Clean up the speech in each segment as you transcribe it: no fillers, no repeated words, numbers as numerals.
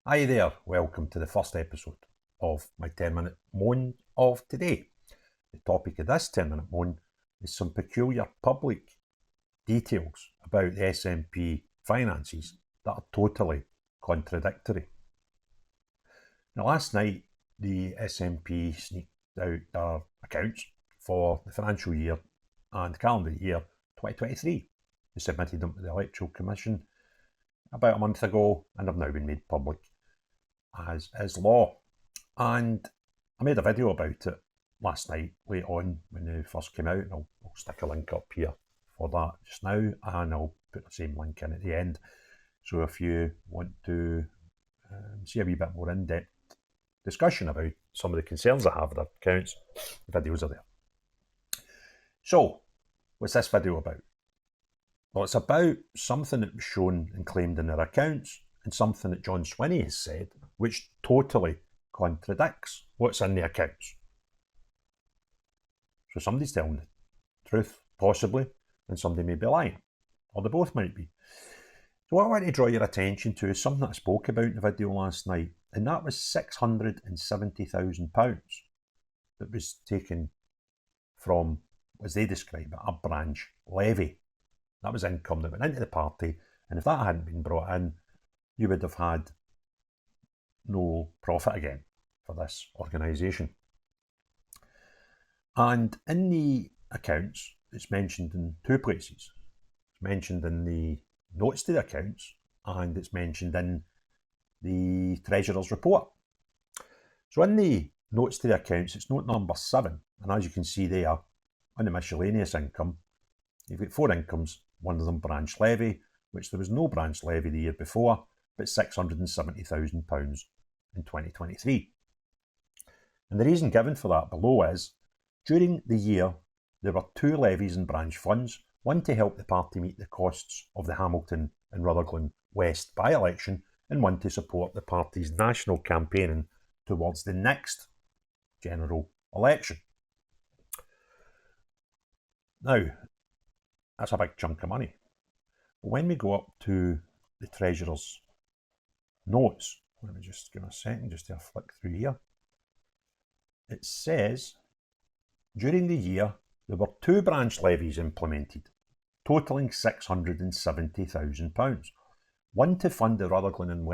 Hi there, welcome to the first episode of my 10-minute moan of today. The topic of this 10-minute moan is some peculiar public details about the SNP finances that are totally contradictory. Now, last night the SNP sneaked out their accounts for the financial year and calendar year 2023. They submitted them to the Electoral Commission about a month ago and have now been made public as is law. And I made a video about it last night, late on when they first came out, and I'll stick a link up here for that just now, and I'll put the same link in at the end. So if you want to see a wee bit more in-depth discussion about some of the concerns I have with their accounts, the videos are there. So, what's this video about? Well, it's about something that was shown and claimed in their accounts, and something that John Swinney has said, which totally contradicts what's in the accounts. So somebody's telling the truth, possibly, and somebody may be lying, or they both might be. So what I want to draw your attention to is something that I spoke about in the video last night, and that was £670,000 that was taken from, as they describe it, a branch levy. That was income that went into the party, and if that hadn't been brought in, you would have had no profit again for this organisation. And in the accounts, it's mentioned in two places. It's mentioned in the notes to the accounts, and it's mentioned in the Treasurer's report. So in the notes to the accounts, it's note number 7, and as you can see there, on the miscellaneous income, you've got 4 incomes, one of them branch levy, which there was no branch levy the year before, but £670,000 in 2023. And the reason given for that below is, during the year, there were 2 levies in branch funds, one to help the party meet the costs of the Hamilton and Rutherglen West by-election, and one to support the party's national campaigning towards the next general election. Now, that's a big chunk of money. But when we go up to the Treasurer's notes, let me just give a second just to flick through here. It says, during the year, there were 2 branch levies implemented, totalling £670,000. One to fund the Rutherglen and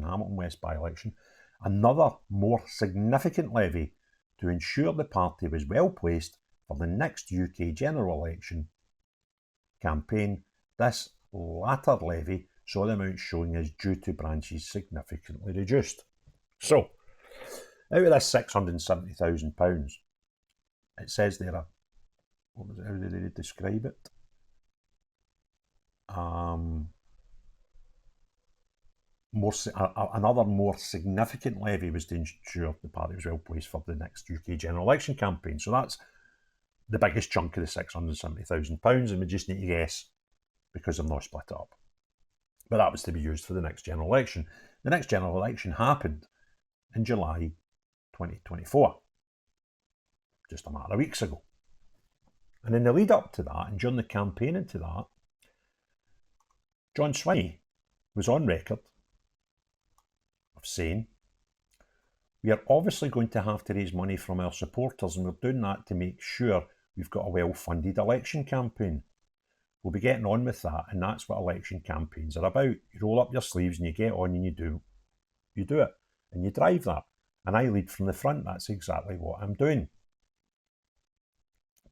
Hamilton West by-election, another more significant levy to ensure the party was well placed for the next UK general election campaign. This latter levy saw the amount showing as due to branches significantly reduced. So, out of this £670,000, it says there, how did they describe it? Another more significant levy was to ensure the party was well placed for the next UK general election campaign. So that's the biggest chunk of the £670,000, and we just need to guess because they've not split it up. But that was to be used for the next general election. The next general election happened in July 2024, just a matter of weeks ago. And in the lead up to that, and during the campaign into that, John Swinney was on record of saying, we are obviously going to have to raise money from our supporters, and we're doing that to make sure we've got a well-funded election campaign. We'll be getting on with that, and that's what election campaigns are about. You roll up your sleeves and you get on and you do it, and you drive that. And I lead from the front. That's exactly what I'm doing.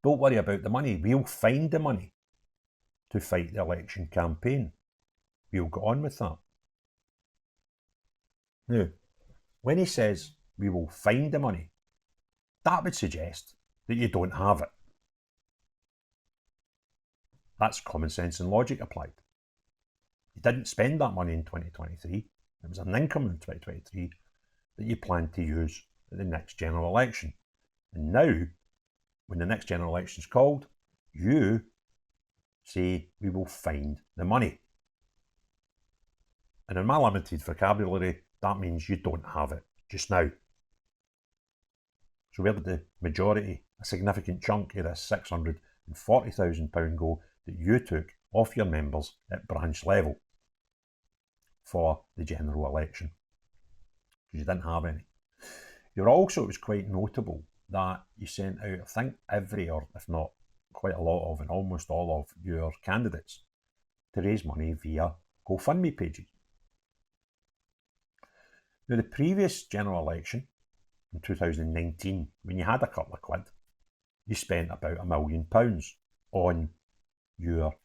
Don't worry about the money. We'll find the money to fight the election campaign. We'll get on with that. Now, when he says we will find the money, that would suggest that you don't have it. That's common sense and logic applied. You didn't spend that money in 2023. It was an income in 2023 that you plan to use at the next general election. And now, when the next general election is called, you say we will find the money. And in my limited vocabulary, that means you don't have it just now. So where did the majority, a significant chunk of this £640,000 go that you took off your members at branch level? for the general election, because you didn't have any. You're also, it was quite notable that you sent out, I think, every, or if not quite a lot of, and almost all of your candidates to raise money via GoFundMe pages. Now, the previous general election in 2019, when you had a couple of quid, you spent about £1 million on your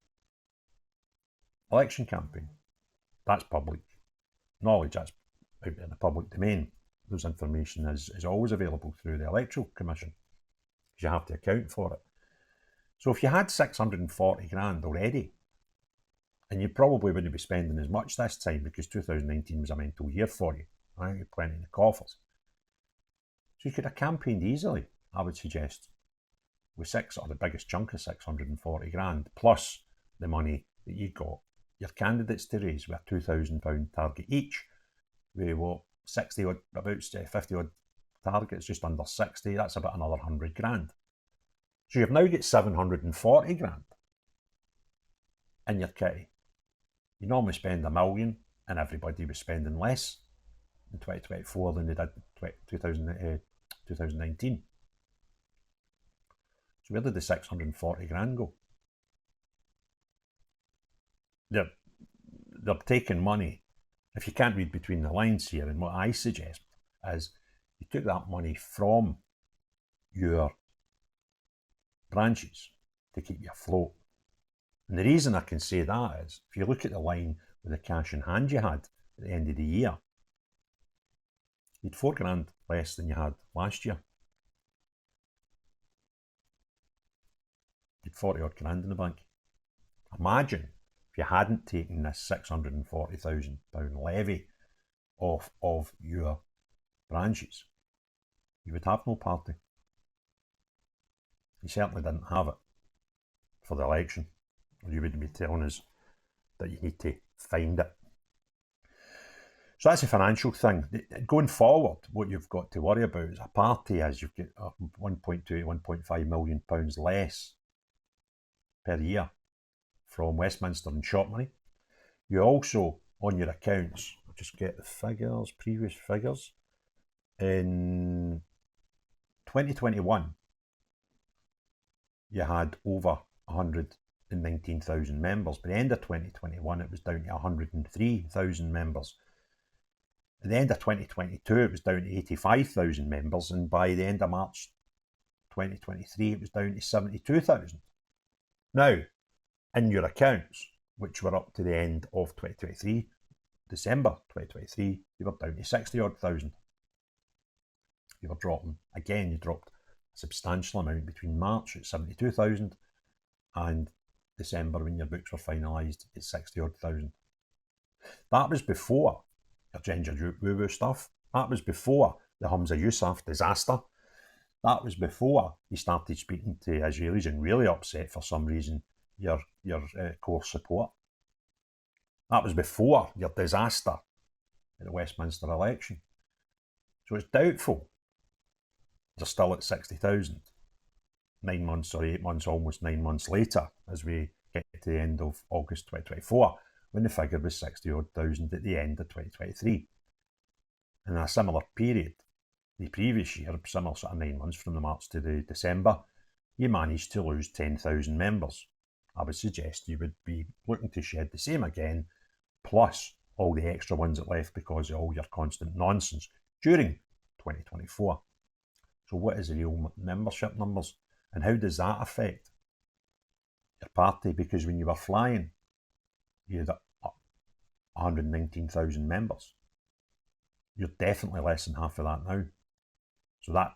election campaign. That's public knowledge, that's out in the public domain. Those information is always available through the Electoral Commission, because you have to account for it. So if you had 640 grand already, and you probably wouldn't be spending as much this time, because 2019 was a mental year for you, right? You're plenty in the coffers. So you could have campaigned easily, I would suggest, with the biggest chunk of 640 grand, plus the money that you got your candidates to raise with a £2,000 target each, with what, 60 odd, about 50 odd targets, just under 60, that's about another 100 grand. So you've now got 740 grand in your kitty. You normally spend $1 million, and everybody was spending less in 2024 than they did in 2019. So where did the 640 grand go? They're taking money. If you can't read between the lines here, and what I suggest is you took that money from your branches to keep you afloat. And the reason I can say that is, if you look at the line with the cash in hand you had at the end of the year, you had £4 grand less than you had last year. You had 40 odd grand in the bank. Imagine if you hadn't taken this £640,000 levy off of your branches, you would have no party. You certainly didn't have it for the election, or you wouldn't be telling us that you need to find it. So that's a financial thing. Going forward, what you've got to worry about as a party is you've got £1.2 to £1.5 million less per year from Westminster and shop money. You also, on your accounts, I'll just get the figures, previous figures. In 2021, you had over 119,000 members. By the end of 2021, it was down to 103,000 members. At the end of 2022, it was down to 85,000 members, and by the end of March 2023, it was down to 72,000. Now, in your accounts, which were up to the end of 2023, December 2023, you were down to 60 odd thousand. You were dropping, again, you dropped a substantial amount between March at 72,000 and December, when your books were finalised, at 60 odd thousand. That was before your ginger woo-woo stuff. That was before the Hamza Yousaf disaster. That was before you started speaking to Israelis and really upset for some reason your core support. That was before your disaster at the Westminster election. So it's doubtful they're still at 60,000 8 months, almost 9 months later, as we get to the end of August 2024, when the figure was 60 odd thousand at the end of 2023. And in a similar period, the previous year, similar sort of 9 months from the March to the December, you managed to lose 10,000 members. I would suggest you would be looking to shed the same again, plus all the extra ones that left because of all your constant nonsense during 2024. So what is the real membership numbers, and how does that affect your party? Because when you were flying, you had 119,000 members. You're definitely less than half of that now. So that,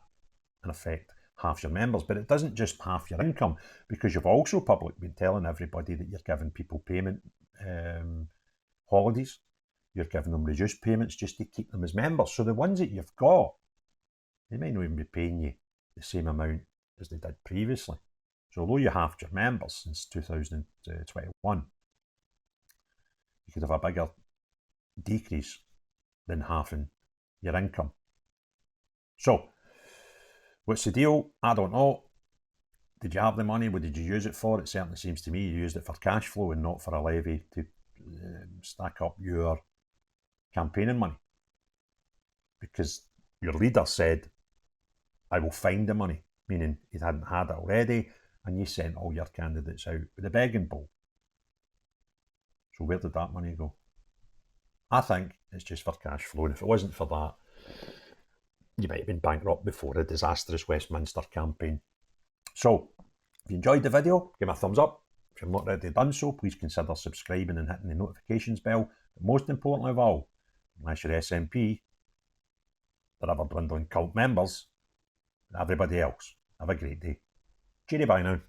in effect, half your members. But it doesn't just half your income, because you've also publicly been telling everybody that you're giving people payment holidays. You're giving them reduced payments just to keep them as members. So the ones that you've got, they might not even be paying you the same amount as they did previously. So although you halved your members since 2021, you could have a bigger decrease than halving your income. So, what's the deal? I don't know. Did you have the money? What did you use it for? It certainly seems to me you used it for cash flow and not for a levy to stack up your campaigning money, because your leader said, I will find the money, meaning he hadn't had it already, and you sent all your candidates out with a begging bowl. So where did that money go? I think it's just for cash flow, and if it wasn't for that, you might have been bankrupt before a disastrous Westminster campaign. So, if you enjoyed the video, give me a thumbs up. If you've not already done so, please consider subscribing and hitting the notifications bell. But most importantly of all, unless you're SNP, they're ever dwindling cult members, and everybody else, have a great day. Cheery bye now.